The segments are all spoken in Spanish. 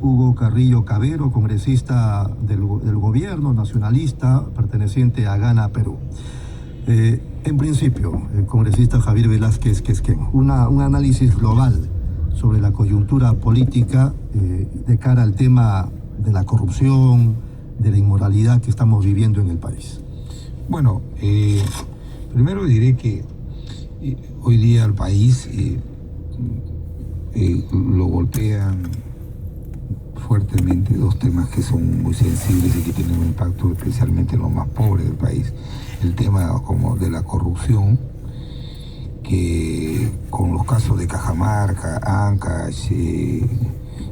Hugo Carrillo Cabero, congresista del gobierno nacionalista perteneciente a Gana, Perú. En principio, el congresista Javier Velázquez Quezquén, un análisis global sobre la coyuntura política de cara al tema de la corrupción, de la inmoralidad que estamos viviendo en el país. Bueno, primero diré que hoy día al país lo golpean fuertemente dos temas que son muy sensibles y que tienen un impacto especialmente en los más pobres del país. El tema como de la corrupción, que con los casos de Cajamarca, Ancash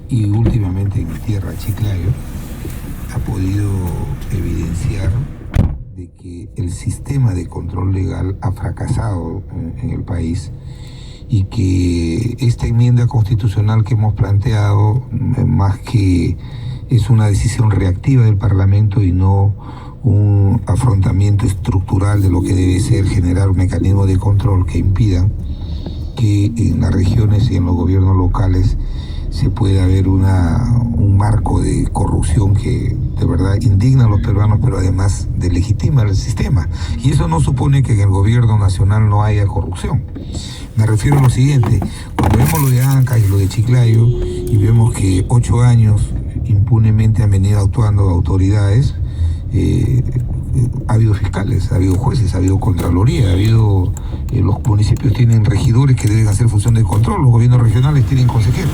y últimamente en mi tierra, Chiclayo, ha podido evidenciar de que el sistema de control legal ha fracasado en el país y que esta enmienda constitucional que hemos planteado, más que es una decisión reactiva del Parlamento y no un afrontamiento estructural de lo que debe ser generar un mecanismo de control que impidan que en las regiones y en los gobiernos locales se pueda ver un marco de corrupción que de verdad indigna a los peruanos, pero además delegitima el sistema. Y eso no supone que en el gobierno nacional no haya corrupción. Me refiero a lo siguiente: cuando vemos lo de Ancash y lo de Chiclayo y vemos que 8 años impunemente han venido actuando autoridades, ha habido fiscales, ha habido jueces, ha habido contraloría, ha habido los municipios tienen regidores que deben hacer función de control, los gobiernos regionales tienen consejeros.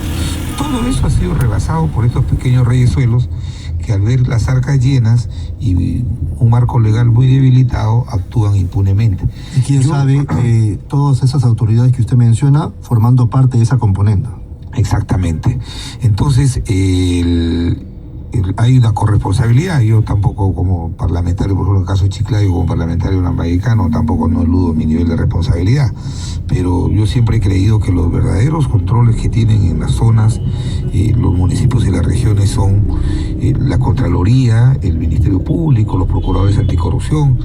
Todo eso ha sido rebasado por estos pequeños reyesuelos que al ver las arcas llenas y un marco legal muy debilitado actúan impunemente. Y quién sabe, todas esas autoridades que usted menciona formando parte de esa componente. Exactamente. Entonces, hay una corresponsabilidad. Yo tampoco, como parlamentario, por ejemplo, en el caso de Chiclayo, como parlamentario lambayecano, tampoco no eludo mi nivel de responsabilidad. Pero yo siempre he creído que los verdaderos controles que tienen en las zonas, los municipios y las regiones son la Contraloría, el Ministerio Público, los procuradores anticorrupción.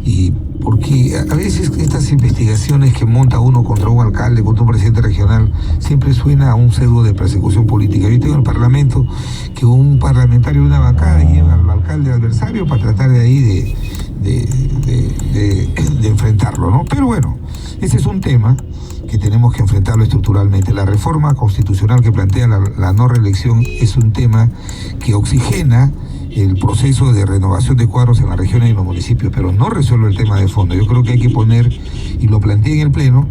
Y porque a veces estas investigaciones que monta uno contra un alcalde, contra un presidente regional, siempre suena a un pseudo de persecución política. Yo tengo en el Parlamento que un parlamentario de una bancada lleva al alcalde adversario para tratar de ahí de enfrentarlo, ¿no? Pero bueno, ese es un tema que tenemos que enfrentarlo estructuralmente. La reforma constitucional que plantea la no reelección es un tema que oxigena el proceso de renovación de cuadros en las regiones y en los municipios, pero no resuelve el tema de fondo. Yo creo que hay que poner, y lo planteé en el Pleno,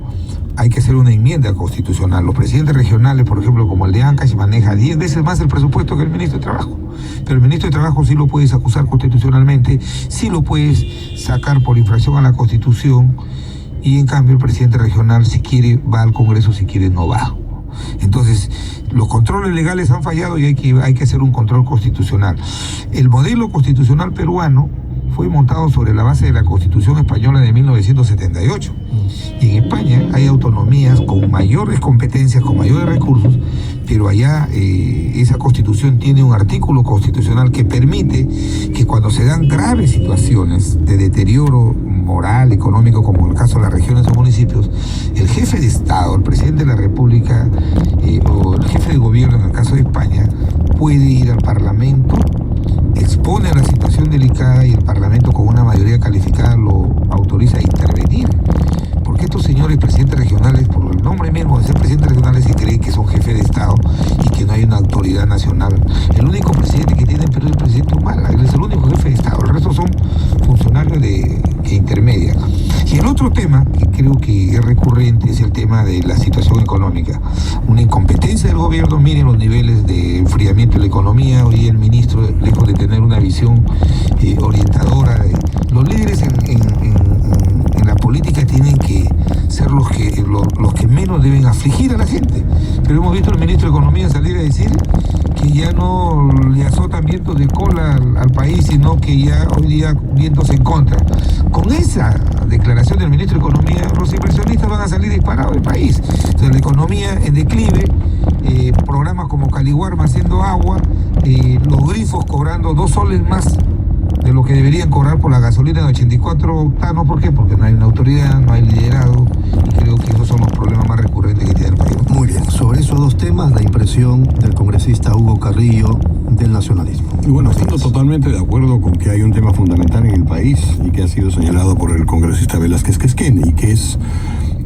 hay que hacer una enmienda constitucional. Los presidentes regionales, por ejemplo, como el de Ancash, maneja 10 veces más el presupuesto que el ministro de Trabajo. Pero el ministro de Trabajo sí lo puedes acusar constitucionalmente, sí lo puedes sacar por infracción a la Constitución, y en cambio el presidente regional, si quiere, va al Congreso, si quiere, no va. Entonces, los controles legales han fallado y hay que hacer un control constitucional. El modelo constitucional peruano fue montado sobre la base de la Constitución española de 1978. Y en España hay autonomías con mayores competencias, con mayores recursos, pero allá esa Constitución tiene un artículo constitucional que permite que cuando se dan graves situaciones de deterioro moral, económico, como en el caso de las regiones o municipios, el jefe de Estado, el presidente de la República o el jefe de gobierno, en el caso de España, puede ir al Parlamento, expone a la situación delicada y el Parlamento con una mayoría calificada lo autoriza a intervenir. Porque estos señores presidentes regionales, por el nombre mismo de ser presidentes regionales, se creen que son jefes de Estado y que no hay una autoridad nacional. El único presidente que tiene en Perú es el presidente Humala, él es el único jefe de Estado, el resto son funcionarios que intermedian. Y el otro tema que creo que es recurrente es el tema de la situación económica. Una incompetencia del gobierno. Miren los niveles de enfriamiento de la economía. Hoy el ministro, lejos de tener una visión orientadora, los líderes en la política tienen que ser los que menos deben afligir a la gente. Pero hemos visto al ministro de Economía salir a decir que ya no le azotan vientos de cola al país, sino que ya hoy día vientos en contra. Con esa declaración del ministro de Economía, los inversionistas van a salir disparados del país. Entonces, la economía en declive, programas como Caliwarma haciendo agua, los grifos cobrando 2 soles más de lo que deberían cobrar por la gasolina de 84 octanos. ¿Por qué? Porque no hay una autoridad, no hay liderazgo, y creo que esos son los problemas más recurrentes que tiene el país. Muy bien, sobre esos dos temas temas, la impresión del congresista Hugo Carrillo del nacionalismo. Y bueno, estamos totalmente de acuerdo con que hay un tema fundamental en el país y que ha sido señalado por el congresista Velázquez Quesquén y que es,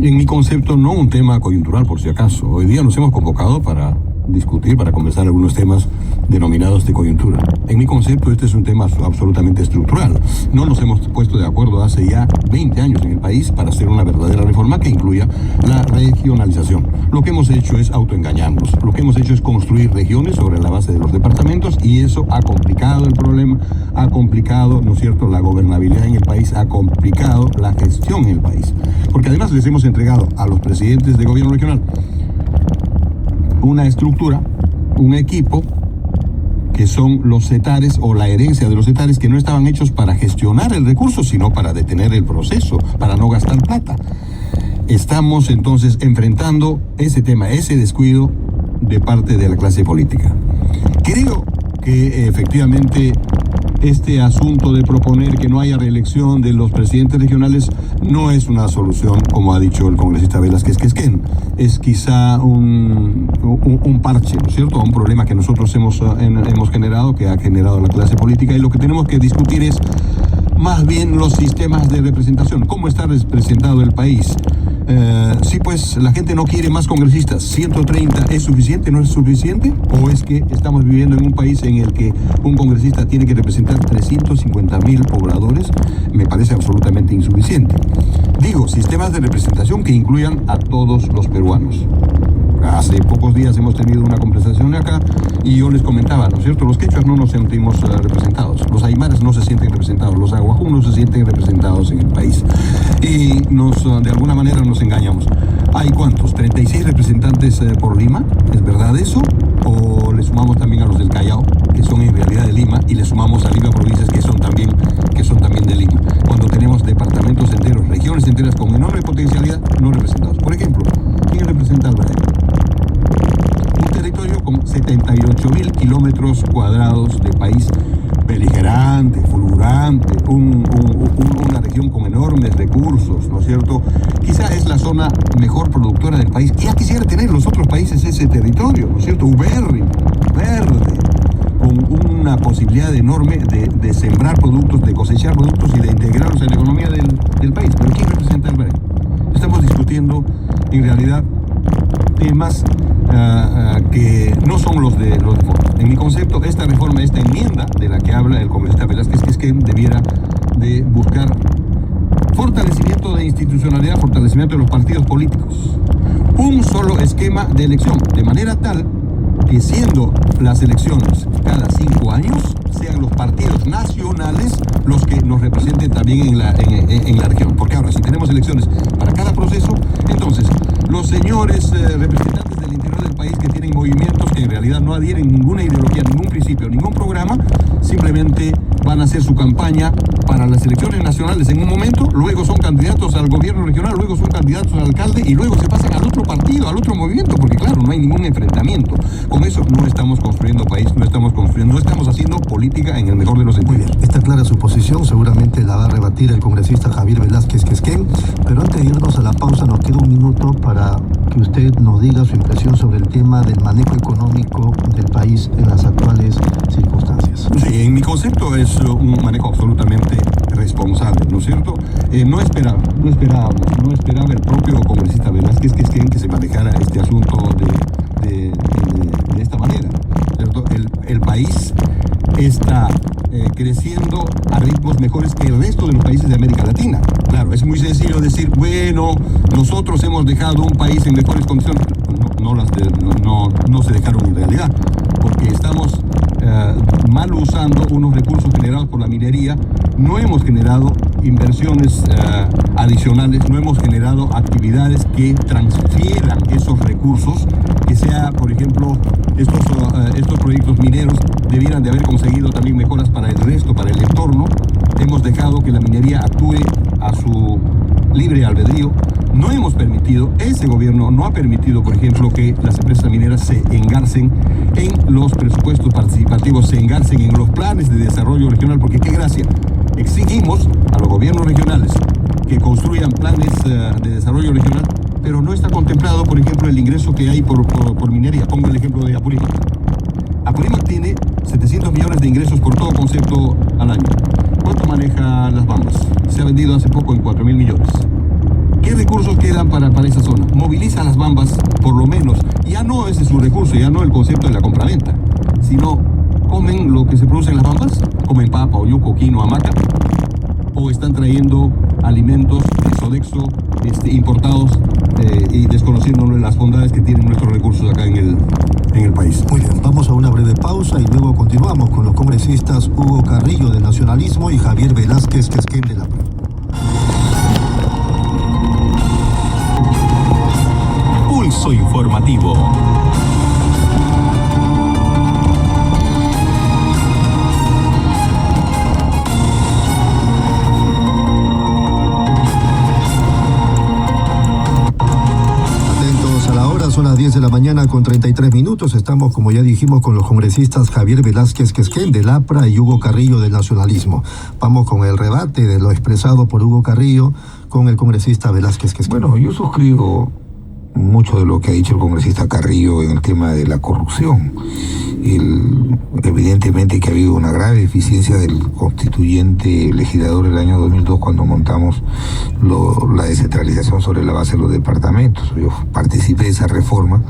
en mi concepto, no un tema coyuntural, por si acaso. Hoy día nos hemos convocado para discutir, para conversar algunos temas denominados de coyuntura. En mi concepto, este es un tema absolutamente estructural. No nos hemos puesto de acuerdo hace ya 20 años en el país para hacer una verdadera reforma que incluya la regionalización. Lo que hemos hecho es autoengañarnos. Lo que hemos hecho es construir regiones sobre la base de los departamentos y eso ha complicado el problema, ha complicado, ¿no es cierto?, la gobernabilidad en el país, ha complicado la gestión en el país. Porque además les hemos entregado a los presidentes de gobierno regional una estructura, un equipo que son los CETARES o la herencia de los CETARES que no estaban hechos para gestionar el recurso, sino para detener el proceso, para no gastar plata. Estamos entonces enfrentando ese tema, ese descuido de parte de la clase política. Creo que efectivamente este asunto de proponer que no haya reelección de los presidentes regionales no es una solución, como ha dicho el congresista Velázquez Quesquén. Es quizá un parche, ¿no es cierto?, a un problema que nosotros hemos generado, que ha generado la clase política, y lo que tenemos que discutir es más bien los sistemas de representación. ¿Cómo está representado el país? Sí, pues la gente no quiere más congresistas. ¿130 es suficiente, no es suficiente? ¿O es que estamos viviendo en un país en el que un congresista tiene que representar 350.000 pobladores? Me parece absolutamente insuficiente. Digo, sistemas de representación que incluyan a todos los peruanos. Hace pocos días hemos tenido una conversación acá y yo les comentaba, ¿no es cierto? Los quechuas no nos sentimos representados, los aymaras no se sienten representados, los aguajún no se sienten representados en el país. Y de alguna manera nos engañamos. ¿Hay cuántos? ¿36 representantes por Lima? ¿Es verdad eso? ¿O le sumamos también a los del Callao, que son en realidad de Lima, y le sumamos a Lima provincias que son también de Lima? Cuando tenemos departamentos enteros, regiones enteras con enorme potencialidad no representados. Por ejemplo, ¿quién representa al Brasil? Un territorio con 78.000 kilómetros cuadrados de país beligerante, fulgurante, una región con enormes recursos, ¿no es cierto? Quizá es la zona mejor productora del país. Ya quisiera tener los otros países ese territorio, ¿no es cierto? Ubérrimo, verde, con una posibilidad enorme de sembrar productos, de cosechar productos y de integrarlos en la economía del país. Pero ¿quién representa el Brasil? Estamos discutiendo, en realidad, temas que no son los de fondo. En mi concepto, esta reforma, esta enmienda de la que habla el congresista Velázquez Quesquén debiera de buscar fortalecimiento de institucionalidad, fortalecimiento de los partidos políticos, un solo esquema de elección, de manera tal que siendo las elecciones cada 5 años, sean los partidos nacionales los que nos representen también en la región. Porque ahora, si tenemos elecciones para cada proceso, entonces los señores representantes del interior del país que tienen movimientos que en realidad no adhieren ninguna ideología, ningún principio, ningún programa, simplemente van a hacer su campaña para las elecciones nacionales en un momento, luego son candidatos al gobierno regional, luego son candidatos al alcalde y luego se pasan al otro partido, al otro movimiento, porque claro, no hay ningún enfrentamiento. Con eso no estamos construyendo país, no estamos haciendo política en el mejor de los sentidos. Muy bien, está clara su posición, seguramente la va a rebatir el congresista Javier Velázquez Quesquén, pero antes de irnos a la pausa nos queda un minuto para que usted nos diga su impresión sobre el tema del manejo económico del país en las actuales circunstancias. Sí, en mi concepto es un manejo absolutamente responsable, ¿no es cierto? No esperaba el propio congresista Velázquez Quesquén que se manejara este asunto de esta manera, ¿cierto? El país está creciendo a ritmos mejores que el resto de los países de América Latina. Claro, es muy sencillo decir, bueno, nosotros hemos dejado un país en mejores condiciones. No se dejaron en realidad, porque estamos mal usando unos recursos generados por la minería, no hemos generado inversiones adicionales, no hemos generado actividades que transfieran esos recursos, que sea, por ejemplo, estos proyectos mineros debieran de haber conseguido también mejoras para el resto, para el entorno. Hemos dejado que la minería actúe a su libre albedrío. No hemos permitido, ese gobierno no ha permitido, por ejemplo, que las empresas mineras se engarcen en los presupuestos participativos, se engarcen en los planes de desarrollo regional, porque qué gracia. Exigimos a los gobiernos regionales que construyan planes de desarrollo regional, pero no está contemplado, por ejemplo, el ingreso que hay por minería. Pongo el ejemplo de Apurímac. Apurímac tiene 700 millones de ingresos por todo concepto al año. ¿Cuánto maneja Las Bambas? Se ha vendido hace poco en 4.000 millones. ¿Qué recursos quedan para esa zona? Moviliza Las Bambas, por lo menos. Ya no ese es su recurso, ya no el concepto de la compraventa, sino comen lo que se produce en Las Bambas, comen papa, oyuco, quinoa, hamaca, o están trayendo alimentos de Sodexo importados y desconociéndole las bondades que tienen nuestros recursos acá en el país. Muy bien, vamos a una breve pausa y luego continuamos con los congresistas Hugo Carrillo del Nacionalismo y Javier Velázquez Quesquén de Lapra. Pulso informativo. Son las 10 de la mañana con 33 minutos. Estamos, como ya dijimos, con los congresistas Javier Velázquez Quesquén de Lapra y Hugo Carrillo del Nacionalismo. Vamos con el rebate de lo expresado por Hugo Carrillo con el congresista Velázquez Quesquén. Bueno, yo suscribo mucho de lo que ha dicho el congresista Carrillo en el tema de la corrupción. Evidentemente que ha habido una grave deficiencia del constituyente legislador el año 2002 cuando montamos la descentralización sobre la base de los departamentos. Yo participé de esa reforma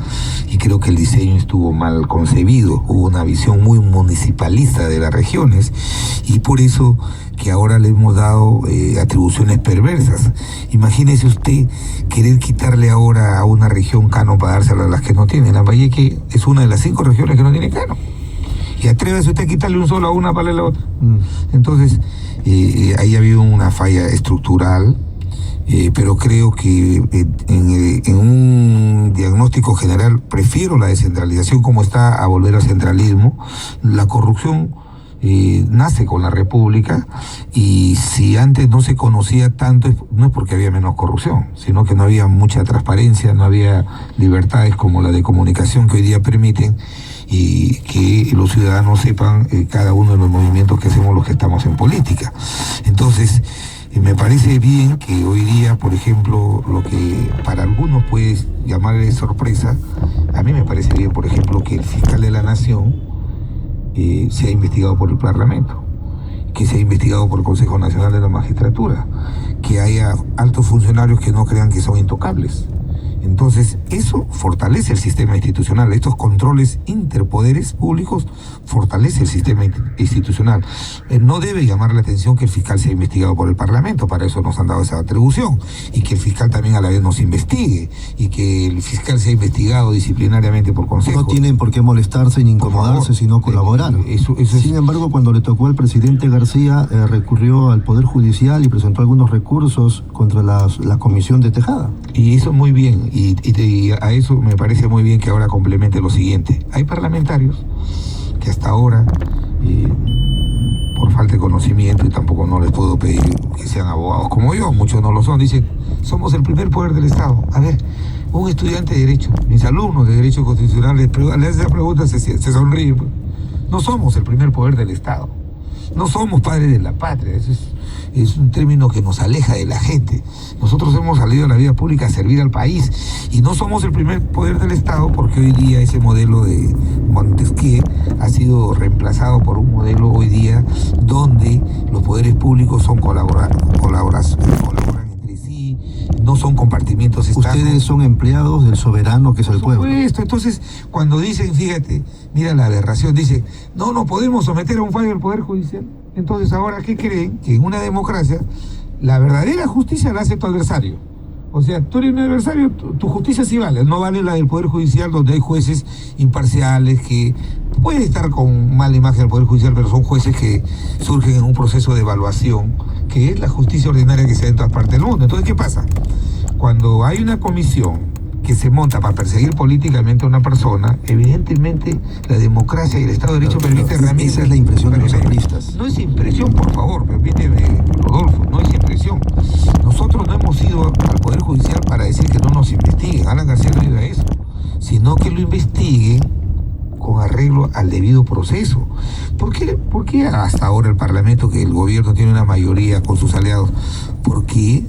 y creo que el diseño estuvo mal concebido. Hubo una visión muy municipalista de las regiones y por eso que ahora le hemos dado atribuciones perversas. Imagínese usted querer quitarle ahora a una región Cano para dársela a las que no tienen. Lambayeque es una de las 5 regiones que no tiene Cano. Y atrévese usted a quitarle un solo a una para la otra. Entonces, ahí ha habido una falla estructural, pero creo que en un diagnóstico general prefiero la descentralización como está a volver al centralismo. La corrupción nace con la República y si antes no se conocía tanto, no es porque había menos corrupción, sino que no había mucha transparencia, no había libertades como la de comunicación que hoy día permiten y que los ciudadanos sepan cada uno de los movimientos que hacemos los que estamos en política. Entonces, me parece bien que hoy día, por ejemplo, lo que para algunos puede llamarle sorpresa, a mí me parece bien, por ejemplo, que el fiscal de la Nación sea investigado por el Parlamento, que sea investigado por el Consejo Nacional de la Magistratura, que haya altos funcionarios que no crean que son intocables. Entonces, eso fortalece el sistema institucional. Estos controles interpoderes públicos fortalece el sistema institucional. No debe llamar la atención que el fiscal sea investigado por el Parlamento, para eso nos han dado esa atribución, y que el fiscal también a la vez nos investigue, y que el fiscal sea investigado disciplinariamente por consejo. No tienen por qué molestarse ni incomodarse, sino colaborar. Sin embargo, cuando le tocó al presidente García, recurrió al Poder Judicial y presentó algunos recursos contra la comisión de Tejada. Y eso muy bien. Y a eso me parece muy bien que ahora complemente lo siguiente. Hay parlamentarios que hasta ahora, por falta de conocimiento, y tampoco no les puedo pedir que sean abogados como yo, muchos no lo son, dicen, somos el primer poder del Estado. A ver, un estudiante de Derecho, mis alumnos de Derecho Constitucional, les hacen la pregunta, se sonríen. No somos el primer poder del Estado. No somos padres de la patria. Eso es un término que nos aleja de la gente. Nosotros hemos salido a la vida pública a servir al país y no somos el primer poder del Estado, porque hoy día ese modelo de Montesquieu ha sido reemplazado por un modelo hoy día donde los poderes públicos son colaboran entre sí, no son compartimientos estancos. Ustedes son empleados del soberano que es el pueblo. Por supuesto. Entonces, cuando dicen, fíjate, mira la aberración, dicen, no podemos someter a un fallo al Poder Judicial. Entonces, ahora, ¿qué creen? Que en una democracia, la verdadera justicia la hace tu adversario. O sea, tú eres un adversario, tu justicia sí vale, no vale la del Poder Judicial, donde hay jueces imparciales que pueden estar con mala imagen del Poder Judicial, pero son jueces que surgen en un proceso de evaluación, que es la justicia ordinaria que se da en todas partes del mundo. Entonces, ¿qué pasa? Cuando hay una comisión que se monta para perseguir políticamente a una persona, evidentemente la democracia y el Estado de Derecho permite herramientas. Esa es la impresión de los analistas. No es impresión, por favor, permíteme, Rodolfo, no es impresión. Nosotros no hemos ido al Poder Judicial para decir que no nos investiguen, Alan García no diga eso, sino que lo investiguen con arreglo al debido proceso. ¿Por qué hasta ahora el Parlamento, que el gobierno tiene una mayoría con sus aliados, por qué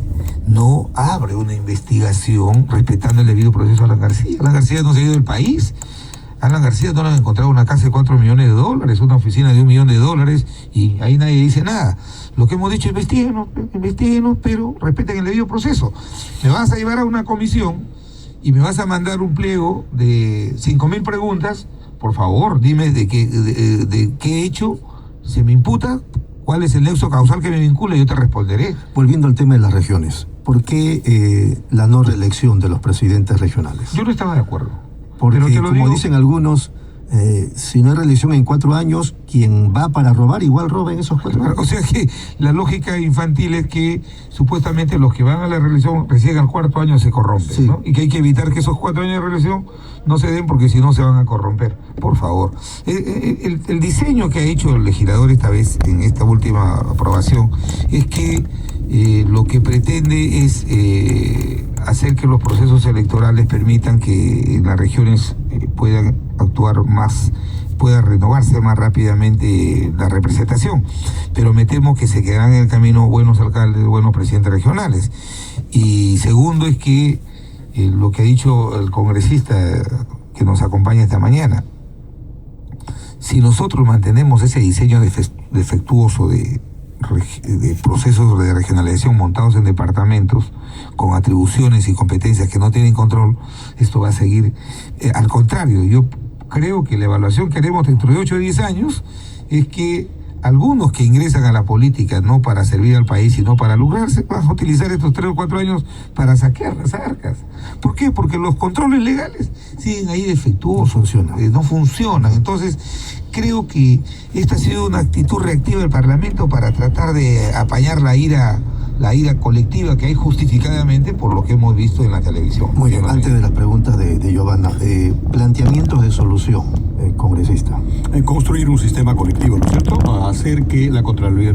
no abre una investigación respetando el debido proceso a Alan García. Alan García no se ha ido del país. Alan García no le han encontrado una casa de $4 millones, una oficina de $1 millón, y ahí nadie dice nada. Lo que hemos dicho, investiguen, pero respeten el debido proceso. Me vas a llevar a una comisión y me vas a mandar un pliego de 5.000 preguntas. Por favor, dime de qué hecho se me imputa, cuál es el nexo causal que me vincula, y yo te responderé. Volviendo al tema de las regiones, ¿por qué la no reelección de los presidentes regionales? Yo no estaba de acuerdo. Porque, pero te lo como digo, dicen algunos, si no hay reelección en 4 años, quien va para robar igual roba en esos 4 años. O sea que la lógica infantil es que supuestamente los que van a la reelección recién al 4º año se corrompen, sí, ¿no? Y que hay que evitar que esos 4 años de reelección no se den, porque si no se van a corromper. Por favor. El diseño que ha hecho el legislador esta vez, en esta última aprobación, es que lo que pretende es hacer que los procesos electorales permitan que en las regiones puedan actuar más, pueda renovarse más rápidamente la representación. Pero me temo que se quedarán en el camino buenos alcaldes, buenos presidentes regionales. Y segundo es que lo que ha dicho el congresista que nos acompaña esta mañana, si nosotros mantenemos ese diseño defectuoso de procesos de regionalización montados en departamentos con atribuciones y competencias que no tienen control, esto va a seguir. Al contrario, yo creo que la evaluación que haremos dentro de 8 o 10 años es que algunos que ingresan a la política no para servir al país, sino para lucrarse, van a utilizar estos 3 o 4 años para saquear las arcas. ¿Por qué? Porque los controles legales siguen ahí defectuosos, no funcionan. Entonces, creo que esta ha sido una actitud reactiva del Parlamento para tratar de apañar la ira colectiva que hay justificadamente por lo que hemos visto en la televisión. Muy bien, antes de las preguntas de Giovanna, planteamientos de solución, congresista. Construir un sistema colectivo, ¿no es cierto? Hacer que la Contraloría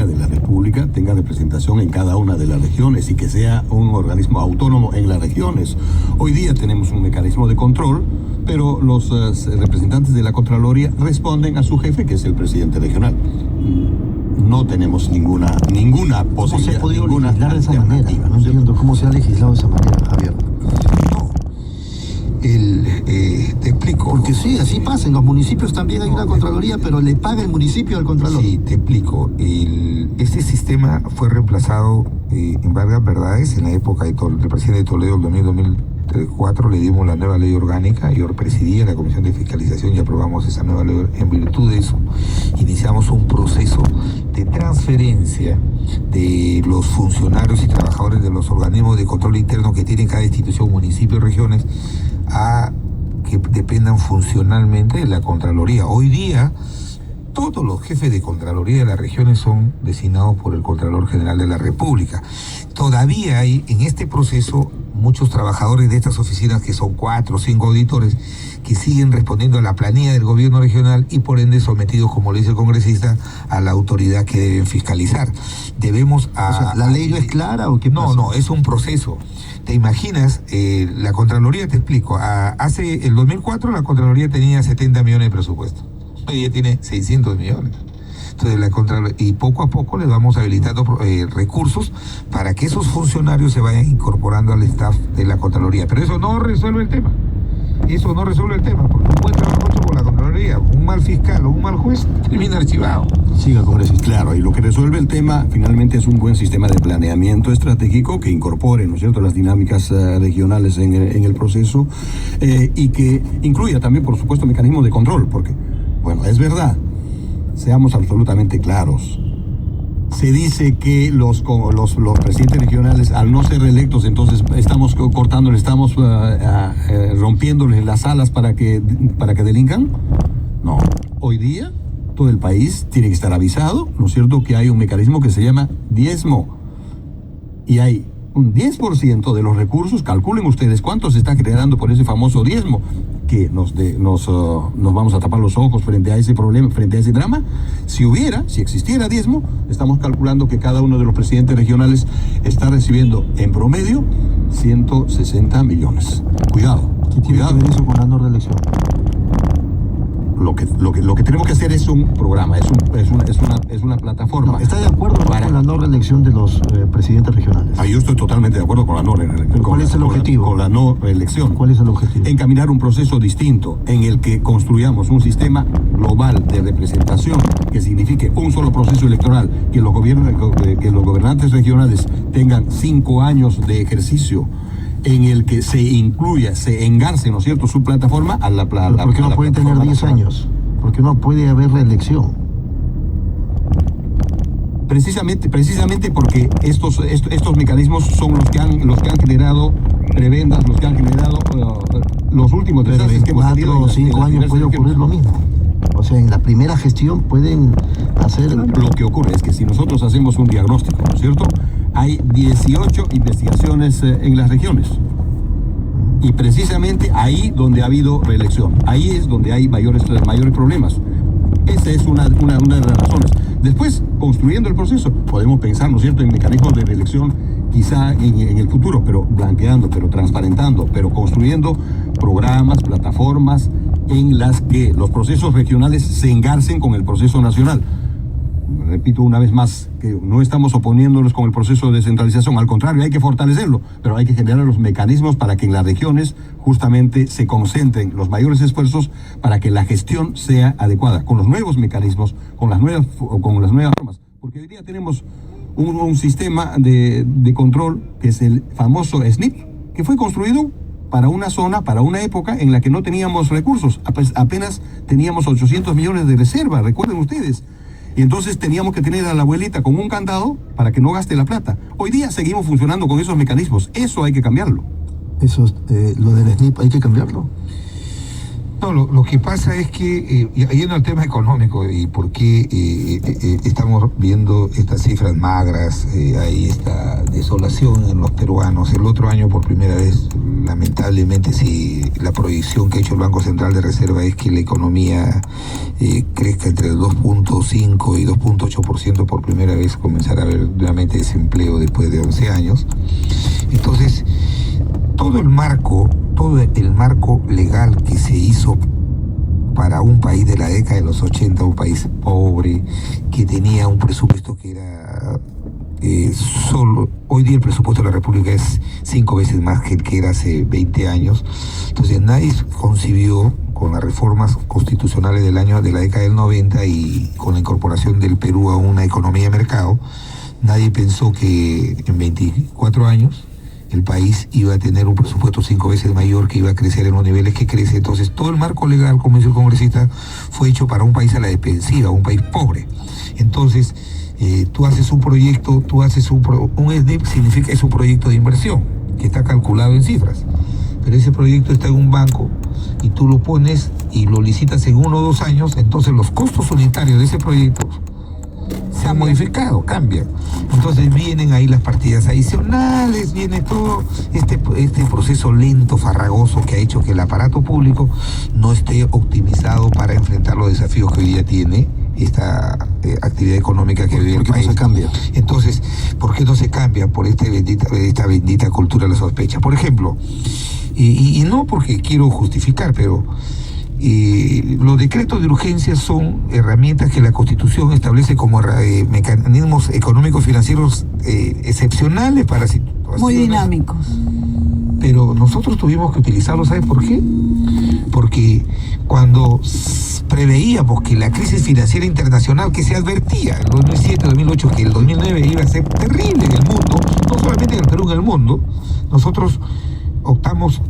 de la República tenga representación en cada una de las regiones y que sea un organismo autónomo en las regiones. Hoy día tenemos un mecanismo de control, pero los representantes de la Contraloría responden a su jefe, que es el presidente regional. No tenemos ninguna posibilidad. ¿Cómo se ha podido legislar de esa manera? No entiendo cómo se ha legislado de esa manera, Javier. Te explico. Porque sí, así pasa. En los municipios también hay una Contraloría, pero le paga el municipio al Contralor. Sí, te explico. Este sistema fue reemplazado en varias verdades en la época del presidente de Toledo, el 2004, le dimos la nueva ley orgánica. Yo presidía la Comisión de Fiscalización y aprobamos esa nueva ley. En virtud de eso, iniciamos un proceso de transferencia de los funcionarios y trabajadores de los organismos de control interno que tienen cada institución, municipio y regiones, a que dependan funcionalmente de la Contraloría. Hoy día, todos los jefes de Contraloría de las regiones son designados por el Contralor General de la República. Todavía hay en este proceso muchos trabajadores de estas oficinas, que son 4 o 5 auditores, que siguen respondiendo a la planilla del gobierno regional y por ende sometidos, como le dice el congresista, a la autoridad que deben fiscalizar. Debemos ¿la ley no es clara o qué pasa? No, es un proceso. ¿Te imaginas? La Contraloría, te explico, hace el 2004 la Contraloría tenía 70 millones de presupuesto. Hoy día tiene 600 millones. Entonces, y poco a poco les vamos habilitando recursos para que esos funcionarios se vayan incorporando al staff de la Contraloría. Pero eso no resuelve el tema. Eso no resuelve el tema, porque un buen trabajo hecho por la Contraloría, un mal fiscal o un mal juez, termina archivado. Siga, congresista. Claro, y lo que resuelve el tema finalmente es un buen sistema de planeamiento estratégico que incorpore, ¿no es cierto?, las dinámicas regionales en el proceso y que incluya también, por supuesto, mecanismos de control, porque, bueno, es verdad, seamos absolutamente claros. Se dice que los presidentes regionales, al no ser electos, entonces estamos cortándoles, estamos rompiéndoles las alas para que delincan. No. Hoy día todo el país tiene que estar avisado, ¿no es cierto?, que hay un mecanismo que se llama diezmo. Y hay un 10% de los recursos, calculen ustedes cuánto se está generando por ese famoso diezmo, que nos vamos a tapar los ojos frente a ese problema, frente a ese drama. Si existiera diezmo, estamos calculando que cada uno de los presidentes regionales está recibiendo en promedio 160 millones. Cuidado. ¿Qué tiene que ver eso con la no reelección? lo que tenemos que hacer es un programa, es una plataforma. No, ¿está de acuerdo con la no reelección de los presidentes regionales? Yo estoy totalmente de acuerdo con la no reelección. ¿Cuál es el objetivo? Con la no reelección. ¿Cuál es el objetivo? Encaminar un proceso distinto en el que construyamos un sistema global de representación que signifique un solo proceso electoral, que los gobernantes regionales tengan 5 años de ejercicio en el que se incluya, se engarce, ¿no es cierto?, su plataforma a la plataforma. ¿Por qué no pueden tener 10 años? ¿Por qué no puede haber reelección? Precisamente porque estos mecanismos son los que han generado prebendas, los que han generado los últimos desastres que hemos tenido. 4 o 5 años puede ocurrir lo mismo. O sea, en la primera gestión pueden hacer... Lo que ocurre es que si nosotros hacemos un diagnóstico, ¿no es cierto?, hay 18 investigaciones en las regiones. Y precisamente ahí donde ha habido reelección, ahí es donde hay mayores problemas. Esa es una de las razones. Después, construyendo el proceso, podemos pensar, ¿no es cierto?, en mecanismos de reelección quizá en el futuro, pero blanqueando, pero transparentando, pero construyendo programas, plataformas en las que los procesos regionales se engarcen con el proceso nacional. Repito una vez más que no estamos oponiéndonos con el proceso de descentralización, al contrario, hay que fortalecerlo, pero hay que generar los mecanismos para que en las regiones justamente se concentren los mayores esfuerzos para que la gestión sea adecuada, con los nuevos mecanismos, con las nuevas formas, porque hoy día tenemos un sistema de control que es el famoso SNIP, que fue construido para una zona, para una época en la que no teníamos recursos, apenas teníamos 800 millones de reserva, recuerden ustedes. Y entonces teníamos que tener a la abuelita con un candado para que no gaste la plata. Hoy día seguimos funcionando con esos mecanismos. Eso hay que cambiarlo. Lo del SNIP hay que cambiarlo. No, lo que pasa es que, yendo al tema económico y por qué estamos viendo estas cifras magras, hay esta desolación en los peruanos. El otro año, por primera vez, lamentablemente, la proyección que ha hecho el Banco Central de Reserva es que la economía crezca entre el 2.5 y 2.8%, por primera vez comenzará a haber nuevamente desempleo después de 11 años. Entonces, todo el marco legal que se hizo para un país de la década de los 80, un país pobre, que tenía un presupuesto que era hoy día el presupuesto de la República es 5 veces más que el que era hace 20 años. Entonces nadie concibió, con las reformas constitucionales de la década del 90 y con la incorporación del Perú a una economía de mercado, nadie pensó que en 24 años el país iba a tener un presupuesto 5 veces mayor, que iba a crecer en los niveles que crece. Entonces todo el marco legal, como dice el congresista, fue hecho para un país a la defensiva, un país pobre. Entonces tú haces un proyecto, un SNIP significa es un proyecto de inversión que está calculado en cifras, pero ese proyecto está en un banco y tú lo pones y lo licitas en 1 o 2 años. Entonces los costos unitarios de ese proyecto se han modificado, cambian. Entonces vienen ahí las partidas adicionales, viene todo este proceso lento, farragoso, que ha hecho que el aparato público no esté optimizado para enfrentar los desafíos que hoy día tiene esta actividad económica que vive el país. ¿Por qué no se cambia? Entonces, ¿por qué no se cambia? Por esta bendita cultura de la sospecha. Por ejemplo, y no porque quiero justificar, pero los decretos de urgencia son herramientas que la Constitución establece como mecanismos económicos financieros excepcionales para situaciones muy dinámicos. Pero nosotros tuvimos que utilizarlos, ¿sabes por qué? Porque cuando preveíamos que la crisis financiera internacional que se advertía en el 2007, 2008, que el 2009 iba a ser terrible en el mundo, no solamente en el Perú, en el mundo, nosotros optamos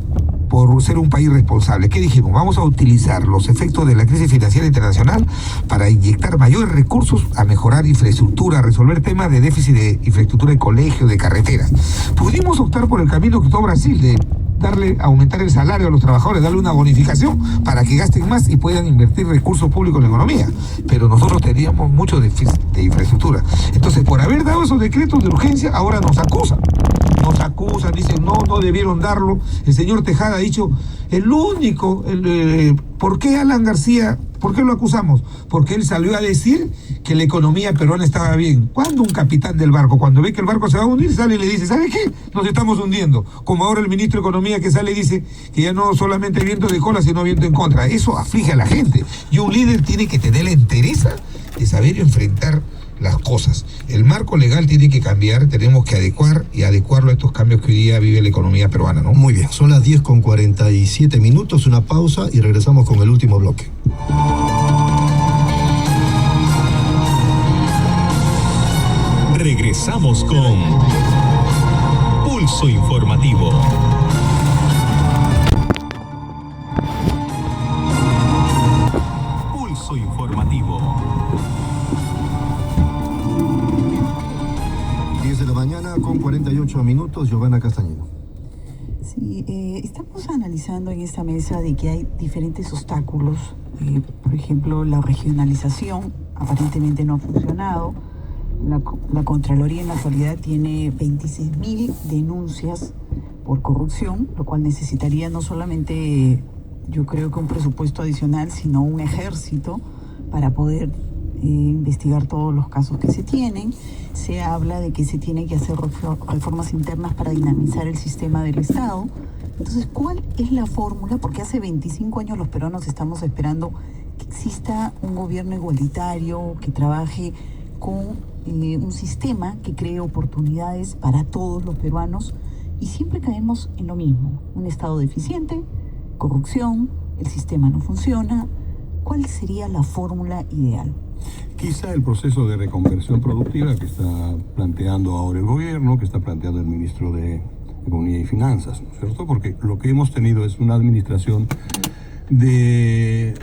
por ser un país responsable. ¿Qué dijimos? Vamos a utilizar los efectos de la crisis financiera internacional para inyectar mayores recursos a mejorar infraestructura, a resolver temas de déficit de infraestructura de colegios, de carreteras. Pudimos optar por el camino que optó Brasil, de aumentar el salario a los trabajadores, darle una bonificación para que gasten más y puedan invertir recursos públicos en la economía. Pero nosotros teníamos mucho déficit de infraestructura. Entonces, por haber dado esos decretos de urgencia, ahora nos acusan. nos acusan, dicen no debieron darlo. El señor Tejada ha dicho, ¿por qué Alan García, por qué lo acusamos? Porque él salió a decir que la economía peruana estaba bien. ¿Cuándo un capitán del barco, cuando ve que el barco se va a hundir, sale y le dice, ¿sabe qué? Nos estamos hundiendo. Como ahora el ministro de Economía que sale y dice que ya no solamente viento de cola, sino viento en contra. Eso aflige a la gente. Y un líder tiene que tener la entereza de saber enfrentar las cosas. El marco legal tiene que cambiar, tenemos que adecuarlo a estos cambios que hoy día vive la economía peruana, ¿no? Muy bien, son las 10:47, una pausa y regresamos con el último bloque. Regresamos con Pulso Informativo. Pulso Informativo. 10 de la mañana con 48 minutos, Giovanna Castañino. Sí, estamos analizando en esta mesa de que hay diferentes obstáculos. Por ejemplo, la regionalización aparentemente no ha funcionado. La Contraloría en la actualidad tiene 26.000 denuncias por corrupción, lo cual necesitaría no solamente, yo creo que un presupuesto adicional, sino un ejército para poder investigar todos los casos que se tienen. Se habla de que se tienen que hacer reformas internas para dinamizar el sistema del Estado. Entonces, ¿cuál es la fórmula? Porque hace 25 años los peruanos estamos esperando que exista un gobierno igualitario, que trabaje con un sistema que cree oportunidades para todos los peruanos, y siempre caemos en lo mismo: un Estado deficiente, corrupción, el sistema no funciona. ¿Cuál sería la fórmula ideal? Quizá el proceso de reconversión productiva que está planteando ahora el gobierno, que está planteando el ministro de Economía y Finanzas, ¿no es cierto? Porque lo que hemos tenido es una administración de...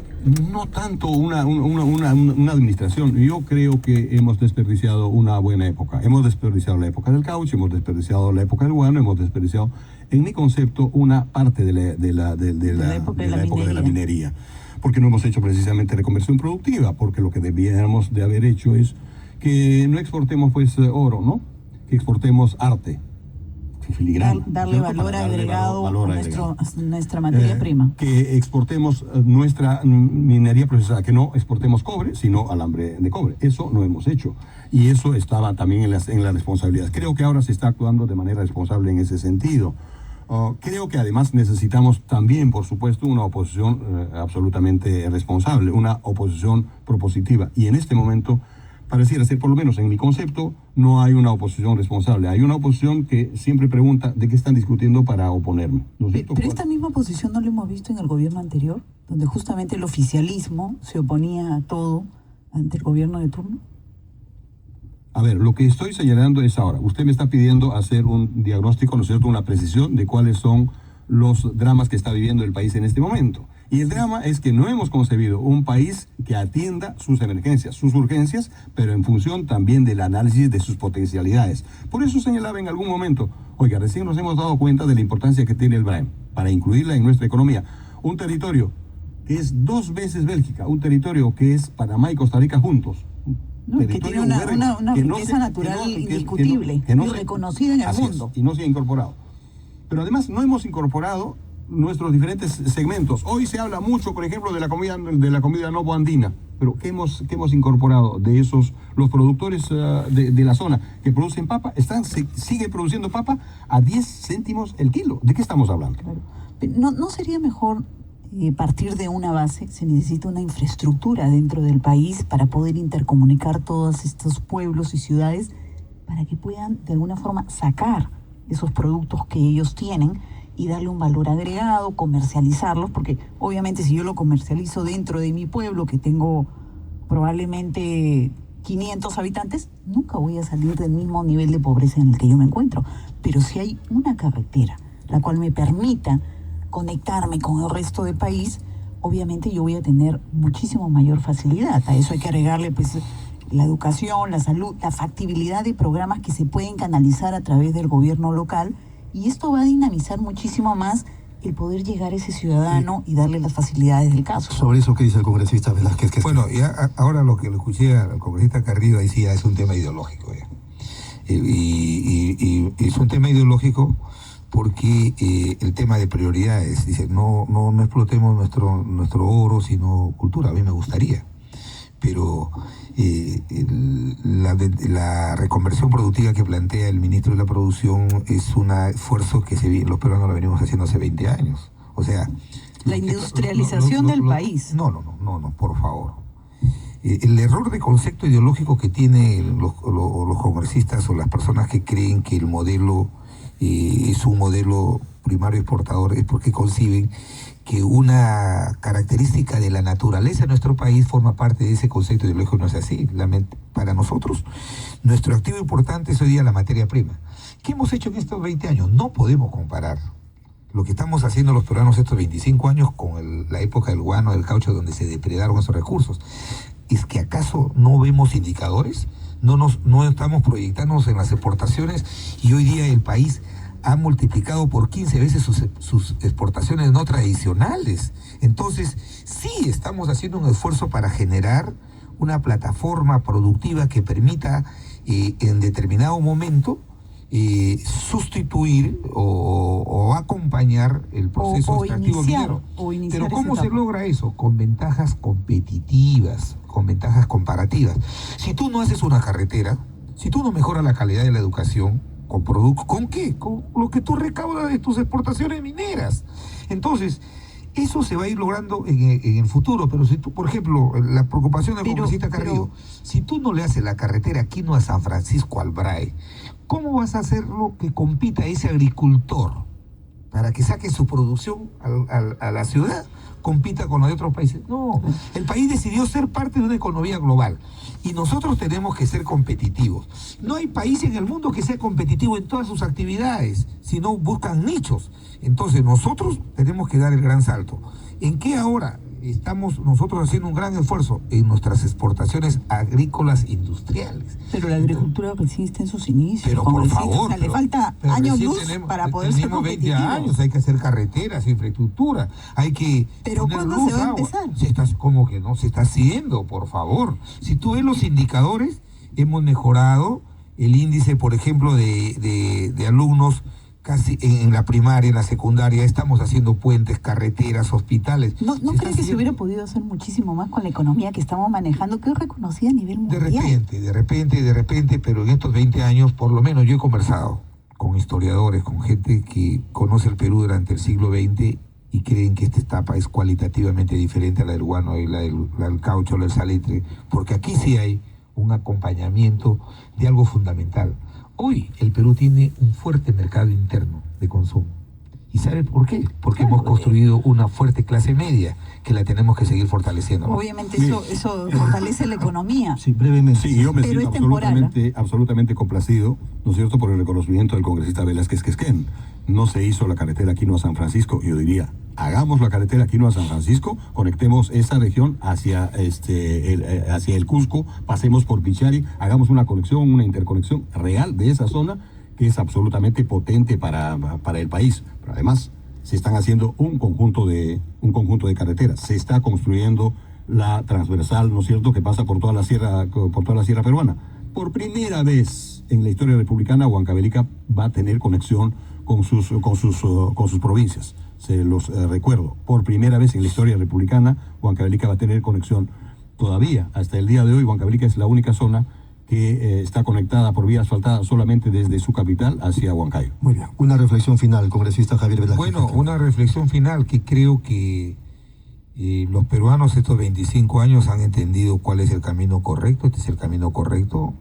no tanto una administración. Yo creo que hemos desperdiciado una buena época. Hemos desperdiciado la época del caucho, hemos desperdiciado la época del guano, hemos desperdiciado, en mi concepto, una parte de la época de la minería. Porque no hemos hecho precisamente reconversión productiva, porque lo que debíamos de haber hecho es que no exportemos pues oro, ¿no? Que exportemos arte. Filigrana, darle valor agregado a nuestra materia prima. Que exportemos nuestra minería procesada, que no exportemos cobre, sino alambre de cobre. Eso no hemos hecho. Y eso estaba también en la responsabilidad. Creo que ahora se está actuando de manera responsable en ese sentido. Creo que además necesitamos también, por supuesto, una oposición absolutamente responsable, una oposición propositiva. Y en este momento pareciera ser, por lo menos en mi concepto, no hay una oposición responsable. Hay una oposición que siempre pregunta de qué están discutiendo para oponerme. ¿No es cierto? Pero esta misma posición no la hemos visto en el gobierno anterior, donde justamente el oficialismo se oponía a todo ante el gobierno de turno. A ver, lo que estoy señalando es ahora, usted me está pidiendo hacer un diagnóstico, ¿no es cierto?, una precisión de cuáles son los dramas que está viviendo el país en este momento. Y el drama es que no hemos concebido un país que atienda sus emergencias, sus urgencias, pero en función también del análisis de sus potencialidades. Por eso señalaba en algún momento, oiga, recién nos hemos dado cuenta de la importancia que tiene el BRAEM para incluirla en nuestra economía. Un territorio que es 2 veces Bélgica, un territorio que es Panamá y Costa Rica juntos. No, que tiene una riqueza natural indiscutible y reconocida en el mundo. Y no se ha incorporado. Pero además no hemos incorporado nuestros diferentes segmentos. Hoy se habla mucho, por ejemplo, de la comida novoandina. Pero ¿qué hemos incorporado de esos? Los productores de la zona que producen papa, sigue produciendo papa a 10 céntimos el kilo. ¿De qué estamos hablando? Claro. ¿No sería mejor partir de una base? Se necesita una infraestructura dentro del país para poder intercomunicar todos estos pueblos y ciudades, para que puedan de alguna forma sacar esos productos que ellos tienen y darle un valor agregado, comercializarlos, porque obviamente si yo lo comercializo dentro de mi pueblo, que tengo probablemente 500 habitantes, nunca voy a salir del mismo nivel de pobreza en el que yo me encuentro. Pero si hay una carretera la cual me permita conectarme con el resto del país, obviamente yo voy a tener muchísimo mayor facilidad. A eso hay que agregarle pues la educación, la salud, la factibilidad de programas que se pueden canalizar a través del gobierno local, y esto va a dinamizar muchísimo más el poder llegar a ese ciudadano y darle las facilidades del caso. Sobre eso, ¿qué dice el congresista Velázquez? Bueno, ya ahora lo que lo escuché al congresista Carrillo, ahí sí ya es un tema ideológico. Y es un tema ideológico porque el tema de prioridades, dice, no explotemos nuestro oro, sino cultura. A mí me gustaría, pero la reconversión productiva que plantea el ministro de la Producción es un esfuerzo que los peruanos lo venimos haciendo hace 20 años. O sea, la industrialización del país. No, por favor. El error de concepto ideológico que tienen los congresistas o las personas que creen que el modelo es un modelo primario exportador es porque conciben que una característica de la naturaleza de nuestro país forma parte de ese concepto ideológico. No es así. Para nosotros, nuestro activo importante es hoy día la materia prima. ¿Qué hemos hecho en estos 20 años? No podemos comparar lo que estamos haciendo los peruanos estos 25 años con la época del guano, del caucho, donde se depredaron esos recursos. ¿Es que acaso no vemos indicadores? No estamos proyectándonos en las exportaciones y hoy día el país ha multiplicado por 15 veces sus exportaciones no tradicionales. Entonces, sí estamos haciendo un esfuerzo para generar una plataforma productiva que permita en determinado momento sustituir o acompañar el proceso extractivo minero. Pero ¿cómo se logra eso? Con ventajas competitivas, con ventajas comparativas. Si tú no haces una carretera, si tú no mejoras la calidad de la educación, ¿con qué? Con lo que tú recaudas de tus exportaciones mineras. Entonces, eso se va a ir logrando en el futuro, pero si tú, por ejemplo, la preocupación del congresista Carrillo, si tú no le haces la carretera Quino a San Francisco al BRAE, ¿cómo vas a hacerlo que compita ese agricultor para que saque su producción a la ciudad, compita con los de otros países? No, el país decidió ser parte de una economía global y nosotros tenemos que ser competitivos. No hay país en el mundo que sea competitivo en todas sus actividades, sino buscan nichos. Entonces nosotros tenemos que dar el gran salto. ¿En qué ahora estamos nosotros haciendo un gran esfuerzo? En nuestras exportaciones agrícolas industriales. Pero la agricultura resiste en sus inicios. Pero por favor, o sea, le falta años luz para poder ser competitivos. 20 años, hay que hacer carreteras, infraestructura, hay que pero poner ¿cuándo luz, se va a agua. empezar? ¿Cómo que no? Se está haciendo, por favor. Si tú ves los indicadores, hemos mejorado el índice, por ejemplo, de alumnos casi en la primaria, en la secundaria. Estamos haciendo puentes, carreteras, hospitales. ¿No crees que se hubiera podido hacer muchísimo más con la economía que estamos manejando, que es reconocida a nivel mundial? De repente, pero en estos 20 años, por lo menos yo he conversado con historiadores, con gente que conoce el Perú durante el siglo XX y creen que esta etapa es cualitativamente diferente a la del guano y la del caucho, la del salitre, porque aquí sí hay un acompañamiento de algo fundamental. Hoy el Perú tiene un fuerte mercado interno de consumo. ¿Y sabe por qué? Porque hemos construido una fuerte clase media que la tenemos que seguir fortaleciendo. Obviamente eso fortalece la economía. Sí, brevemente. Sí, yo me Pero siento es temporal, absolutamente complacido, ¿no es cierto?, por el reconocimiento del congresista Velázquez Quesquén. No se hizo la carretera Quino a San Francisco. Yo diría, hagamos la carretera Quino a San Francisco, conectemos esa región hacia el Cusco, pasemos por Pichari, hagamos una conexión, una interconexión real de esa zona que es absolutamente potente para el país. Pero además se están haciendo un conjunto de carreteras. Se está construyendo la transversal, ¿no es cierto?, que pasa por toda la sierra peruana. Por primera vez en la historia republicana, Huancavelica va a tener conexión con sus provincias. Se los recuerdo. Por primera vez en la historia republicana, Huancavelica va a tener conexión. Todavía, hasta el día de hoy, Huancavelica es la única zona que está conectada por vía asfaltada solamente desde su capital hacia Huancayo. Muy bien. Una reflexión final, congresista Javier Velázquez. Bueno, una reflexión final que creo que los peruanos estos 25 años han entendido cuál es el camino correcto. Este es el camino correcto.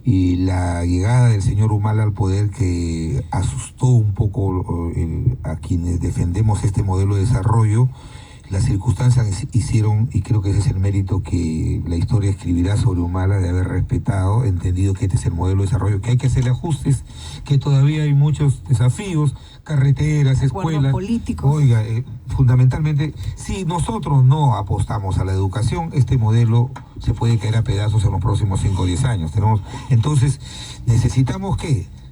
Y la llegada del señor Humala al poder, que asustó un poco a quienes defendemos este modelo de desarrollo, las circunstancias hicieron, y creo que ese es el mérito que la historia escribirá sobre Humala, de haber respetado, entendido que este es el modelo de desarrollo, que hay que hacerle ajustes, que todavía hay muchos desafíos, carreteras, escuelas. Políticos. Oiga, fundamentalmente, si nosotros no apostamos a la educación, este modelo se puede caer a pedazos en los próximos 5 o 10 años. Entonces, necesitamos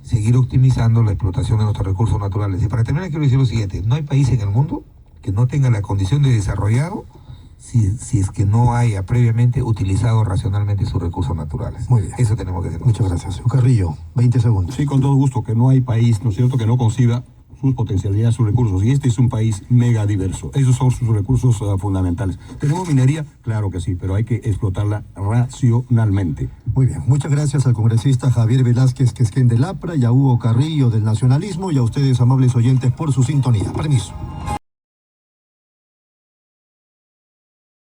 seguir optimizando la explotación de nuestros recursos naturales. Y para terminar, quiero decir lo siguiente: no hay país en el mundo que no tenga la condición de desarrollado si es que no haya previamente utilizado racionalmente sus recursos naturales. Muy bien. Eso tenemos que hacer. Muchas gracias. Carrillo, 20 segundos. Sí, con todo gusto, que no hay país, ¿no es cierto?, que no conciba sus potencialidades, sus recursos. Y este es un país mega diverso. Esos son sus recursos fundamentales. ¿Tenemos minería? Claro que sí, pero hay que explotarla racionalmente. Muy bien. Muchas gracias al congresista Javier Velázquez Quesquén del APRA y a Hugo Carrillo del Nacionalismo y a ustedes, amables oyentes, por su sintonía. Permiso.